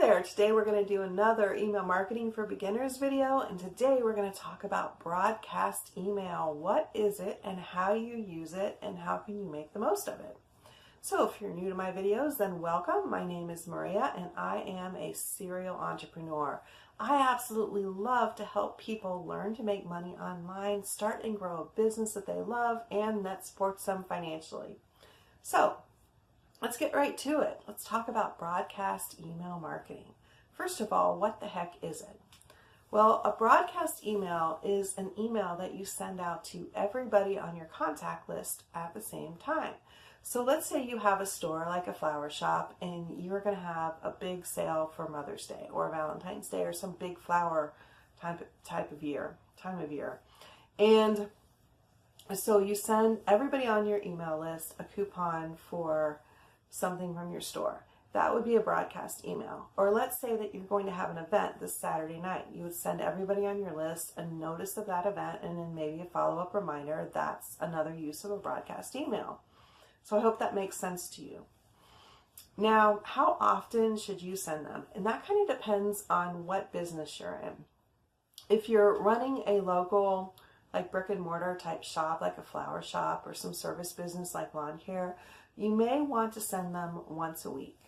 there, today we're going to do another email marketing for beginners video, and today we're going to talk about broadcast email. What is it and how you use it and how can you make the most of it? So if you're new to my videos, then welcome. My name is Maria and I am a serial entrepreneur. I absolutely love to help people learn to make money online, start and grow a business that they love and that supports them financially. So let's get right to it. Let's talk about broadcast email marketing. First of all, what the heck is it? Well, a broadcast email is an email that you send out to everybody on your contact list at the same time. So let's say you have a store like a flower shop and you're going to have a big sale for Mother's Day or Valentine's Day or some big flower time of year. And so you send everybody on your email list a coupon for something from your store. That would be a broadcast email. Or let's say that you're going to have an event this Saturday night. You would send everybody on your list a notice of that event and then maybe a follow-up reminder. That's another use of a broadcast email. So I hope that makes sense to you. Now, how often should you send them? And that kind of depends on what business you're in. If you're running a local, like brick and mortar type shop, like a flower shop or some service business like lawn care, you may want to send them once a week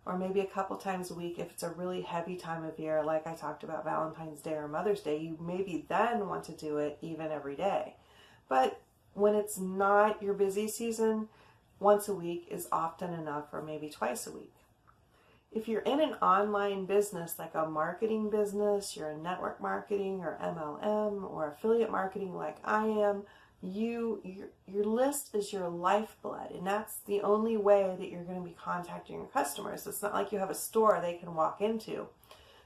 or maybe a couple times a week. If it's a really heavy time of year, like I talked about Valentine's Day or Mother's Day, you maybe then want to do it even every day. But when it's not your busy season, once a week is often enough, or maybe twice a week. If you're in an online business, like a marketing business, you're in network marketing or MLM or affiliate marketing like I am, your list is your lifeblood, and that's the only way that you're going to be contacting your customers. It's not like you have a store they can walk into.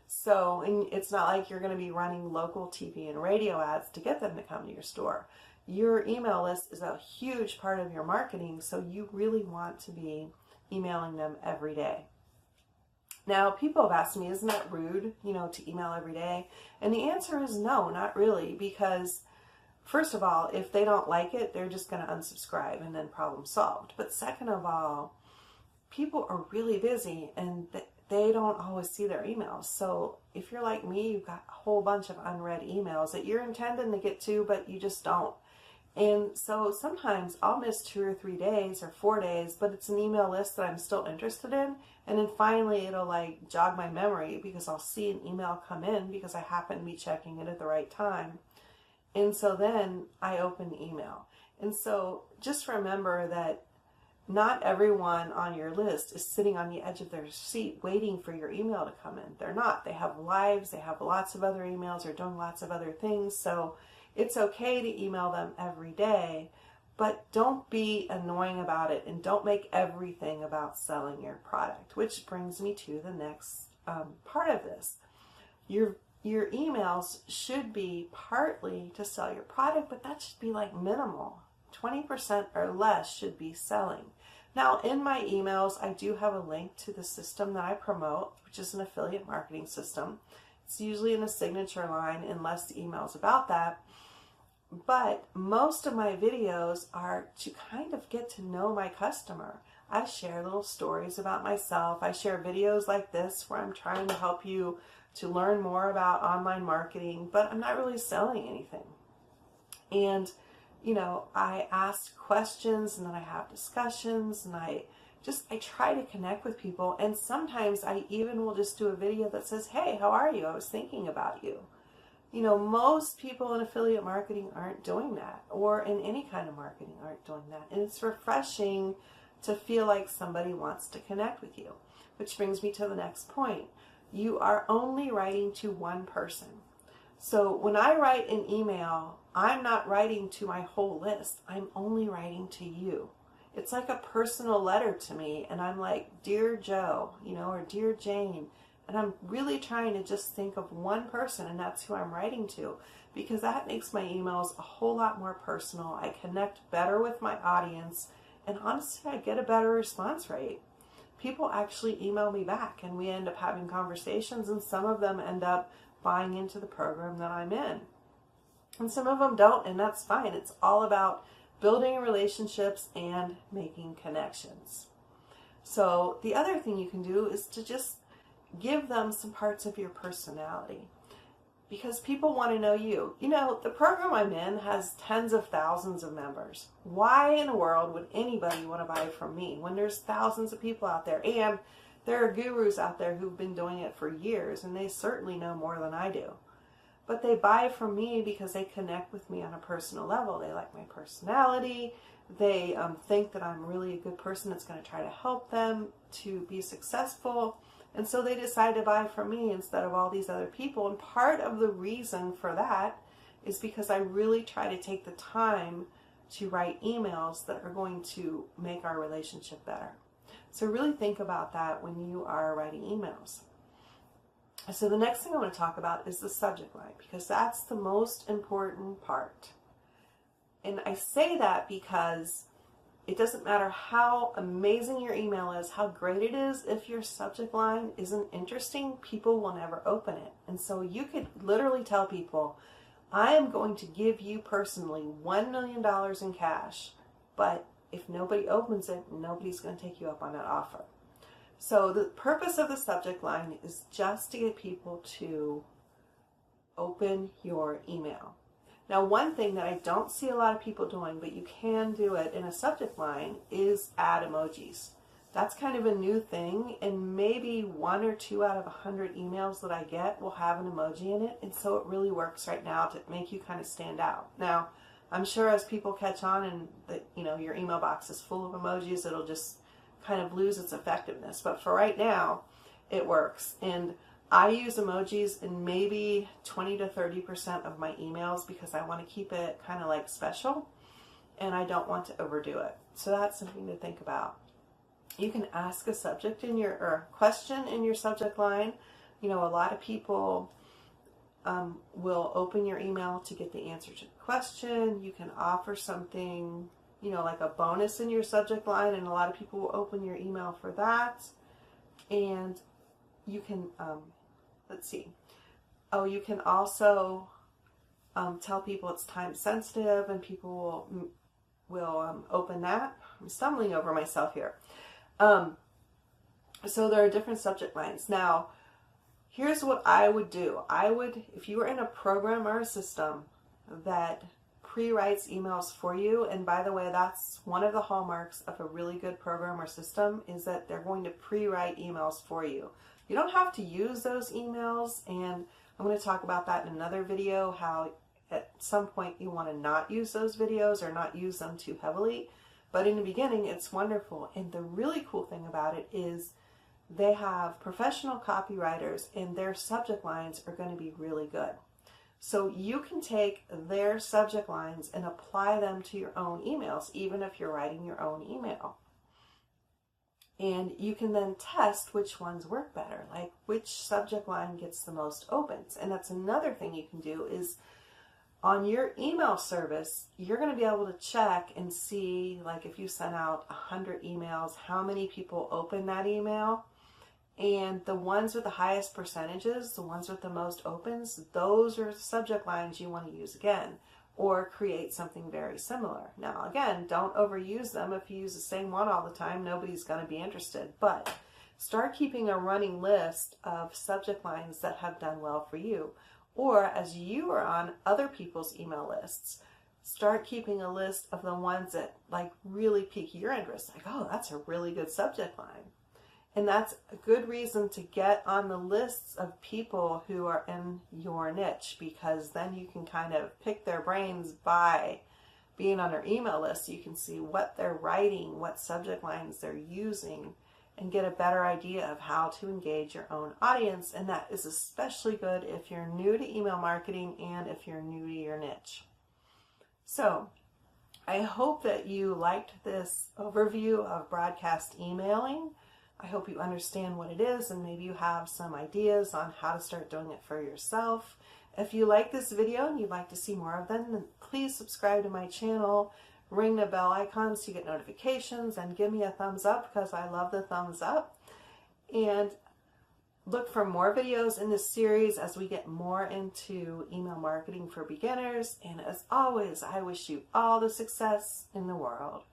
So, and it's not like you're going to be running local TV and radio ads to get them to come to your store. Your email list is a huge part of your marketing, so you really want to be emailing them every day. Now, people have asked me, isn't that rude, to email every day? And the answer is no, not really, because first of all, if they don't like it, they're just going to unsubscribe and then problem solved. But second of all, people are really busy and they don't always see their emails. So if you're like me, you've got a whole bunch of unread emails that you're intending to get to, but you just don't. And so sometimes I'll miss 2 or 3 days or 4 days, but it's an email list that I'm still interested in. And then finally it'll like jog my memory because I'll see an email come in because I happen to be checking it at the right time. And so then I open the email. And so just remember that not everyone on your list is sitting on the edge of their seat waiting for your email to come in. They're not. They have lives. They have lots of other emails. They're doing lots of other things. So it's okay to email them every day, but don't be annoying about it and don't make everything about selling your product, which brings me to the next part of this. Your emails should be partly to sell your product, but that should be like minimal. 20% or less should be selling. Now, in my emails, I do have a link to the system that I promote, which is an affiliate marketing system. It's usually in a signature line unless the email is about that. But most of my videos are to kind of get to know my customer. I share little stories about myself. I share videos like this where I'm trying to help you to learn more about online marketing, but I'm not really selling anything. And, I ask questions and then I have discussions and I try to connect with people. And sometimes I even will just do a video that says, hey, how are you? I was thinking about you. Most people in affiliate marketing aren't doing that, or in any kind of marketing aren't doing that. And it's refreshing to feel like somebody wants to connect with you, which brings me to the next point. You are only writing to one person. So when I write an email, I'm not writing to my whole list. I'm only writing to you. It's like a personal letter to me. And I'm like, Dear Joe, or Dear Jane. And I'm really trying to just think of one person, and that's who I'm writing to, because that makes my emails a whole lot more personal. I connect better with my audience, and honestly, I get a better response rate. People actually email me back, and we end up having conversations, and some of them end up buying into the program that I'm in. And some of them don't, and that's fine. It's all about building relationships and making connections. So the other thing you can do is to just give them some parts of your personality, because people want to know you. You know, the program I'm in has tens of thousands of members. Why in the world would anybody want to buy from me when there's thousands of people out there? And there are gurus out there who've been doing it for years, and they certainly know more than I do. But they buy from me because they connect with me on a personal level. They like my personality. They think that I'm really a good person that's going to try to help them to be successful. And so they decide to buy from me instead of all these other people. And part of the reason for that is because I really try to take the time to write emails that are going to make our relationship better. So really think about that when you are writing emails. So the next thing I want to talk about is the subject line, because that's the most important part. And I say that because it doesn't matter how amazing your email is, how great it is, if your subject line isn't interesting, people will never open it. And so you could literally tell people, I am going to give you personally $1 million in cash, but if nobody opens it, nobody's going to take you up on that offer. So the purpose of the subject line is just to get people to open your email. Now, one thing that I don't see a lot of people doing, but you can do it in a subject line, is add emojis. That's kind of a new thing, and maybe 1 or 2 out of 100 emails that I get will have an emoji in it, and so it really works right now to make you kind of stand out. Now, I'm sure as people catch on and your email box is full of emojis, it'll just kind of lose its effectiveness. But for right now, it works. And I use emojis in maybe 20 to 30% of my emails because I want to keep it kind of like special and I don't want to overdo it. So that's something to think about. You can ask a subject in your, or a question in your subject line. You know, a lot of people will open your email to get the answer to the question. You can offer something, like a bonus in your subject line, and a lot of people will open your email for that. And you can, you can also tell people it's time sensitive, and people will open that. I'm stumbling over myself here. So there are different subject lines. Now, here's what I would do. If you were in a program or a system that pre-writes emails for you, and by the way, that's one of the hallmarks of a really good program or system, is that they're going to pre-write emails for you. You don't have to use those emails, and I'm going to talk about that in another video, how at some point you want to not use those videos or not use them too heavily. But in the beginning, it's wonderful. And the really cool thing about it is they have professional copywriters, and their subject lines are going to be really good. So you can take their subject lines and apply them to your own emails, even if you're writing your own email. And you can then test which ones work better, like which subject line gets the most opens. And that's another thing you can do is on your email service, you're going to be able to check and see, like if you sent out 100 emails, how many people open that email. And the ones with the highest percentages, the ones with the most opens, those are subject lines you want to use again, or create something very similar. Now, again, don't overuse them. If you use the same one all the time, nobody's going to be interested. But start keeping a running list of subject lines that have done well for you. Or as you are on other people's email lists, start keeping a list of the ones that like really pique your interest. Like, oh, that's a really good subject line. And that's a good reason to get on the lists of people who are in your niche, because then you can kind of pick their brains by being on their email list. You can see what they're writing, what subject lines they're using, and get a better idea of how to engage your own audience. And that is especially good if you're new to email marketing and if you're new to your niche. So I hope that you liked this overview of broadcast emailing. I hope you understand what it is, and maybe you have some ideas on how to start doing it for yourself. If you like this video and you'd like to see more of them, then please subscribe to my channel, ring the bell icon so you get notifications, and give me a thumbs up because I love the thumbs up. And look for more videos in this series as we get more into email marketing for beginners. And as always, I wish you all the success in the world.